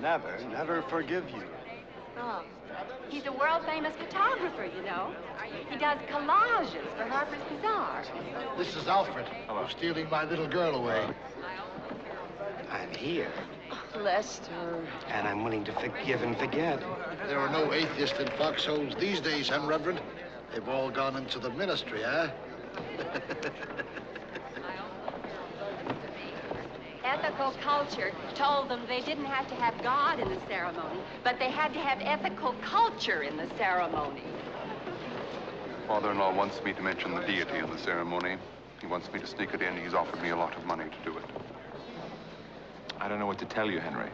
never forgive you. Oh, he's a world-famous photographer, you know. He does collages for Harper's Bazaar. This is Alfred. Hello. Who's stealing my little girl away. I'm here. Lester. And I'm willing to forgive and forget. There are no atheists in foxholes these days, huh, Reverend? They've all gone into the ministry, huh? Ethical culture told them they didn't have to have God in the ceremony, but they had to have ethical culture in the ceremony. Father-in-law wants me to mention the deity in the ceremony. He wants me to sneak it in. He's offered me a lot of money to do it. I don't know what to tell you, Henry.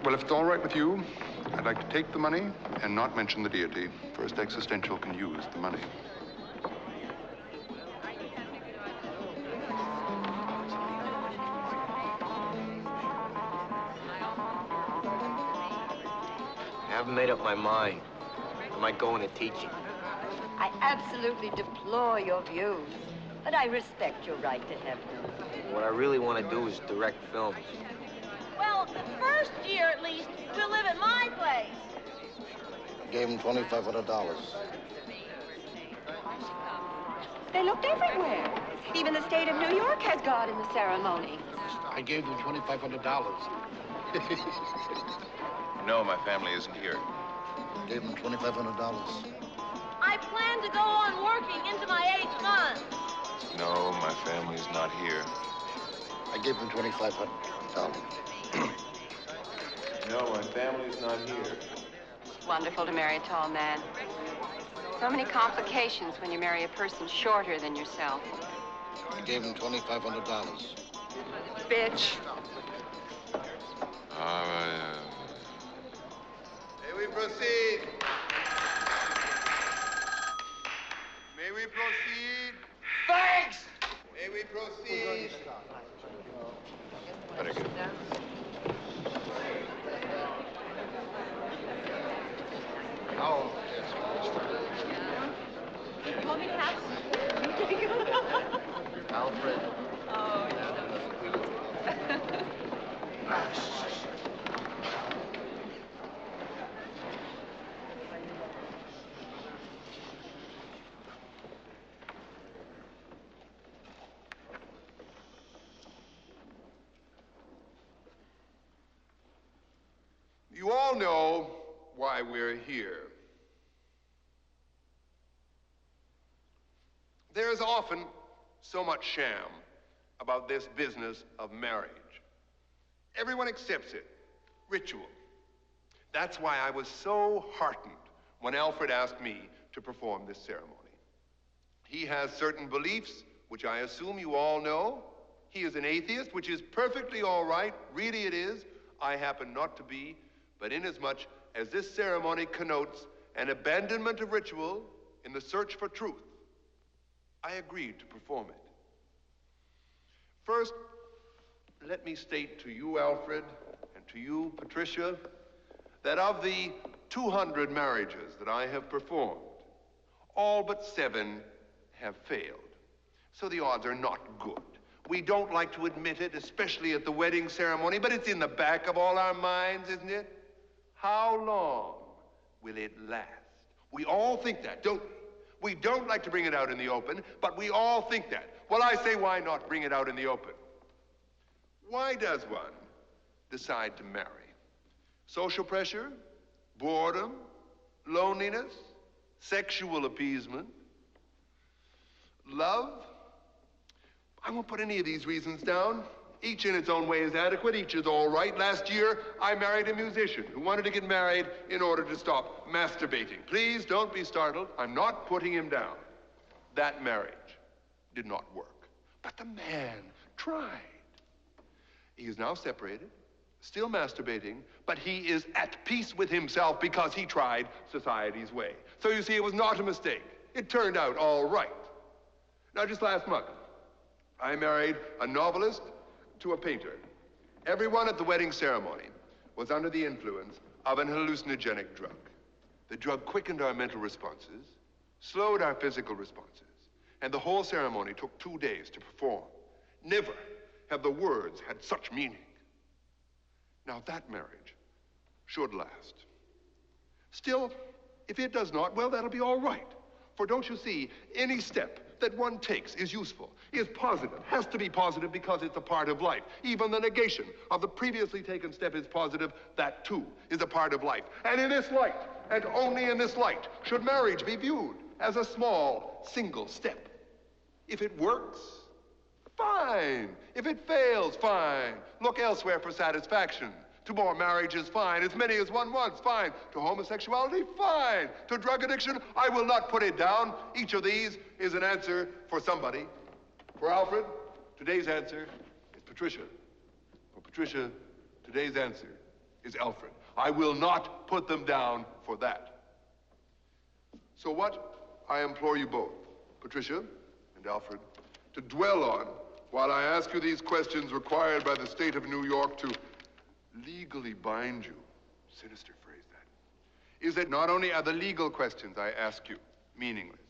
Well, if it's all right with you, I'd like to take the money and not mention the deity. First Existential can use the money. I haven't made up my mind. I might go into teaching. I absolutely deplore your views, but I respect your right to have them. What I really want to do is direct films. Well, the first year at least, we'll live at my place. I gave him $2,500. They looked everywhere. Even the state of New York has God in the ceremony. I gave them $2,500. No, my family isn't here. Gave him $2,500. I plan to go on working into my 8th month. No, my family's not here. I gave him $2,500. No, my family's not here. It's wonderful to marry a tall man. So many complications when you marry a person shorter than yourself. I gave him $2,500. Bitch. May we proceed? May we proceed? Thanks! May we proceed? Very good. Oh, You want me to have Alfred. Oh, You all know why we're here. There's often so much sham about this business of marriage. Everyone accepts it. Ritual. That's why I was so heartened when Alfred asked me to perform this ceremony. He has certain beliefs, which I assume you all know. He is an atheist, which is perfectly all right. Really it is. I happen not to be. But inasmuch as this ceremony connotes an abandonment of ritual in the search for truth, I agreed to perform it. First, let me state to you, Alfred, and to you, Patricia, that of the 200 marriages that I have performed, all but 7 have failed. So the odds are not good. We don't like to admit it, especially at the wedding ceremony, but it's in the back of all our minds, isn't it? How long will it last? We all think that, don't we? We don't like to bring it out in the open, but we all think that. Well, I say, why not bring it out in the open? Why does one decide to marry? Social pressure, boredom, loneliness, sexual appeasement, love? I won't put any of these reasons down. Each in its own way is adequate. Each is all right. Last year, I married a musician who wanted to get married in order to stop masturbating. Please don't be startled. I'm not putting him down. That marriage did not work. But the man tried. He is now separated, still masturbating, but he is at peace with himself because he tried society's way. So you see, it was not a mistake. It turned out all right. Now, just last month, I married a novelist to a painter. Everyone at the wedding ceremony was under the influence of an hallucinogenic drug. The drug quickened our mental responses, slowed our physical responses, and the whole ceremony took 2 days to perform. Never have the words had such meaning. Now that marriage should last. Still, if it does not, well, that'll be all right. For don't you see, any step that one takes is useful, is positive, has to be positive because it's a part of life. Even the negation of the previously taken step is positive. That, too, is a part of life. And in this light, and only in this light, should marriage be viewed as a small, single step. If it works, fine. If it fails, fine. Look elsewhere for satisfaction. To more marriages, fine. As many as one wants, fine. To homosexuality, fine. To drug addiction, I will not put it down. Each of these is an answer for somebody. For Alfred, today's answer is Patricia. For Patricia, today's answer is Alfred. I will not put them down for that. So what I implore you both, Patricia and Alfred, to dwell on while I ask you these questions required by the state of New York to legally bind you, sinister phrase that, is that not only are the legal questions I ask you meaningless,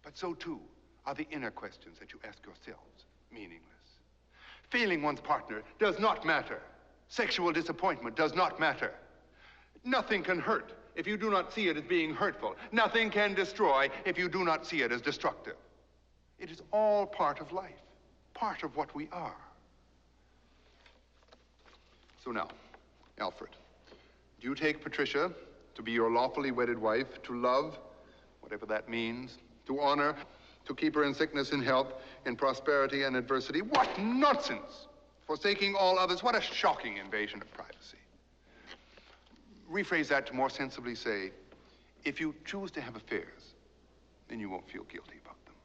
but so too are the inner questions that you ask yourselves meaningless. Failing one's partner does not matter. Sexual disappointment does not matter. Nothing can hurt if you do not see it as being hurtful. Nothing can destroy if you do not see it as destructive. It is all part of life, part of what we are. So now, Alfred, do you take Patricia to be your lawfully wedded wife, to love, whatever that means, to honor, to keep her in sickness and health, in prosperity and adversity? What nonsense! Forsaking all others, what a shocking invasion of privacy. Rephrase that to more sensibly say, if you choose to have affairs, then you won't feel guilty about them.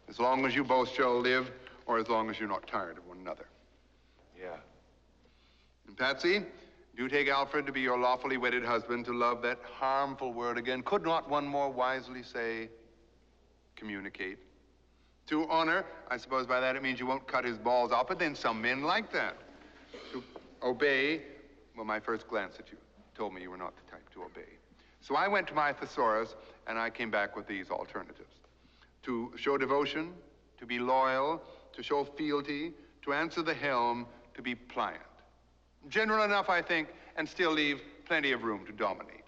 As long as you both shall live, or as long as you're not tired of one another. Yeah. And Patsy, do you take Alfred to be your lawfully wedded husband, to love, that harmful word again? Could not one more wisely say, communicate? To honor, I suppose by that it means you won't cut his balls off, but then some men like that. To obey, well, my first glance at you told me you were not the type to obey. So I went to my thesaurus, and I came back with these alternatives. To show devotion, to be loyal, to show fealty, to answer the helm, to be pliant. General enough, I think, and still leave plenty of room to dominate.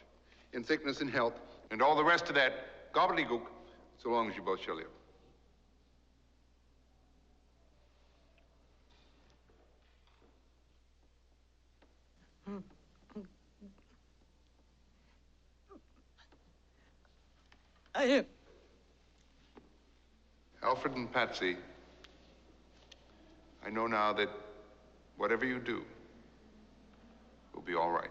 In sickness and health, and all the rest of that gobbledygook, so long as you both shall live. Alfred and Patsy, I know now that whatever you do will be all right.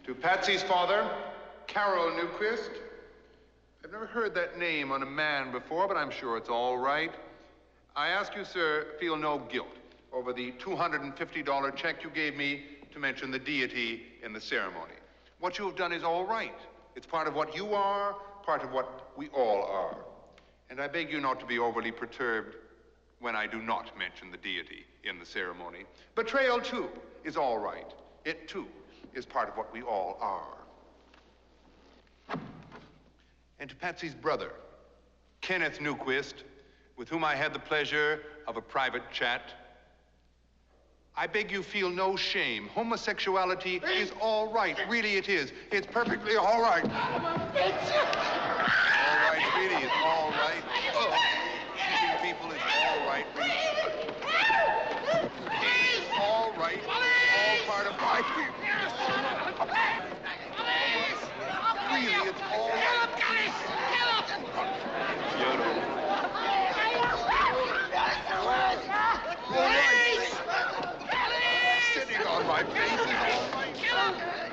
To Patsy's father, Carol Newquist. I've never heard that name on a man before, but I'm sure it's all right. I ask you, sir, feel no guilt over the $250 check you gave me to mention the deity in the ceremony. What you have done is all right. It's part of what you are, part of what we all are. And I beg you not to be overly perturbed when I do not mention the deity in the ceremony. Betrayal, too, is all right. It, too, is part of what we all are. And to Patsy's brother, Kenneth Newquist, with whom I had the pleasure of a private chat, I beg you feel no shame. Homosexuality is all right. Really, it is. It's perfectly all right. All right, really, it's all right. Oh, keeping people is all right, really. It's all right. It's all part of life. Really, it's all right. Beautiful. All right. Sitting on my face is all right.